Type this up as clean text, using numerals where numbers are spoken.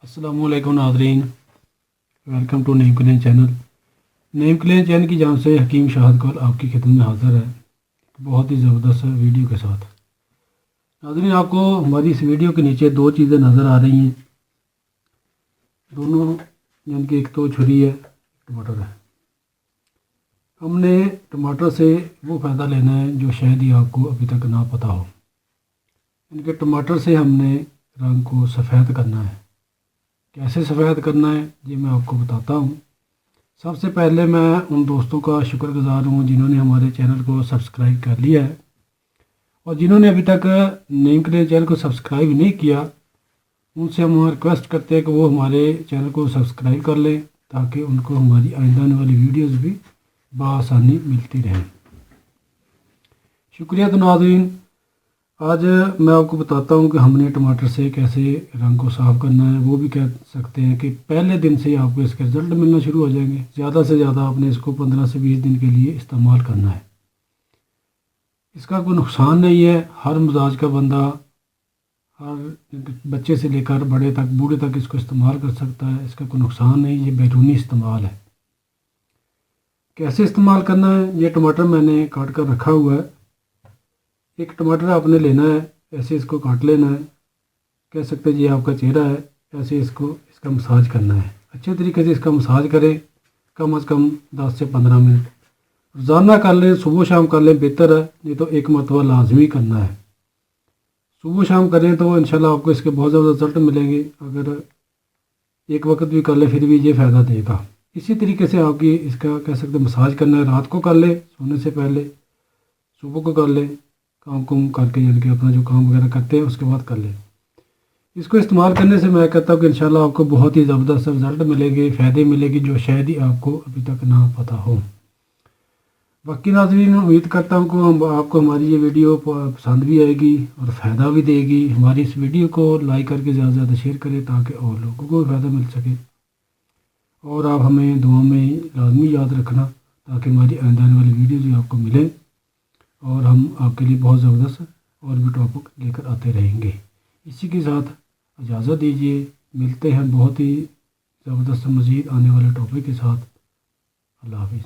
अस्सलाम वालेकुम नाज़रीन, welcome to Naeem clean channel. Naeem clean channel की जान से हकीम शाहद कौल आपकी खिदमत में हाज़िर है बहुत ही ज़बरदस्त वीडियो के साथ। नाज़रीन, आपको हमारी इस वीडियो के नीचे दो चीज़ें नज़र आ रही हैं, दोनों यानी कि एक तो छुरी है, टमाटर है। हमने टमाटर से वो फ़ायदा लेना है जो शायद ही आपको अभी तक ना पता हो। यानी कि टमाटर से हमने रंग को सफ़ेद करना है। कैसे सफ़ेद करना है ये मैं आपको बताता हूँ। सबसे पहले मैं उन दोस्तों का शुक्रगुज़ार हूँ जिन्होंने हमारे चैनल को सब्सक्राइब कर लिया है, और जिन्होंने अभी तक नईम क्लीन चैनल को सब्सक्राइब नहीं किया उनसे हम रिक्वेस्ट करते हैं कि वो हमारे चैनल को सब्सक्राइब कर लें ताकि उनको हमारी आइंदा आने वाली वीडियोज़ भी बआसानी मिलती रहें। शुक्रिया। तो नाज़रीन, आज मैं आपको बताता हूँ कि हमने टमाटर से कैसे रंग को साफ़ करना है। वो भी कह सकते हैं कि पहले दिन से ही आपको इसके रिज़ल्ट मिलना शुरू हो जाएंगे। ज़्यादा से ज़्यादा आपने इसको 15 से 20 दिन के लिए इस्तेमाल करना है। इसका कोई नुकसान नहीं है, हर मिजाज का बंदा, हर बच्चे से लेकर बड़े तक, बूढ़े तक इसको इस्तेमाल कर सकता है। इसका कोई नुकसान नहीं, ये बैरूनी इस्तेमाल है। कैसे इस्तेमाल करना है, ये टमाटर मैंने काट कर रखा हुआ है। एक टमाटर आपने लेना है, ऐसे इसको काट लेना है, कह सकते हैं ये आपका चेहरा है। ऐसे इसका मसाज करना है, अच्छे तरीके से इसका मसाज करें, कम अज़ कम 10 से 15 मिनट रोज़ाना कर लें। सुबह शाम कर लें बेहतर है, नहीं तो एक मरतबा लाजमी करना है। सुबह शाम करें तो इंशाल्लाह आपको इसके बहुत ज़्यादा रिज़ल्ट मिलेंगे। अगर एक वक्त भी कर ले फिर भी ये फ़ायदा देगा। इसी तरीके से आपकी इसका कह सकते मसाज करना है। रात को कर ले सोने से पहले, सुबह को कर ले काम कुम करके, यानी कि अपना जो काम वगैरह करते हैं उसके बाद कर ले। इसको इस्तेमाल करने से मैं कहता हूँ कि इंशाल्लाह आपको बहुत ही ज़बरदस्त रिज़ल्ट मिलेंगे, फ़ायदे मिलेंगे जो शायद ही आपको अभी तक ना पता हो। बाकी नाज़रीन, उम्मीद करता हूँ कि आपको हमारी ये वीडियो पसंद भी आएगी और फ़ायदा भी देगी। हमारी इस वीडियो को लाइक करके ज़्यादा से ज़्यादा शेयर करें ताकि और लोगों को भी फ़ायदा मिल सके। और आप हमें दुआ में लाजमी याद रखना ताकि हमारी आने वाली वीडियो भी आपको मिले और हम आपके लिए बहुत ज़बरदस्त और भी टॉपिक लेकर आते रहेंगे। इसी के साथ इजाज़त दीजिए, मिलते हैं बहुत ही ज़बरदस्त मज़ीद आने वाले टॉपिक के साथ। अल्लाह हाफ़िज़।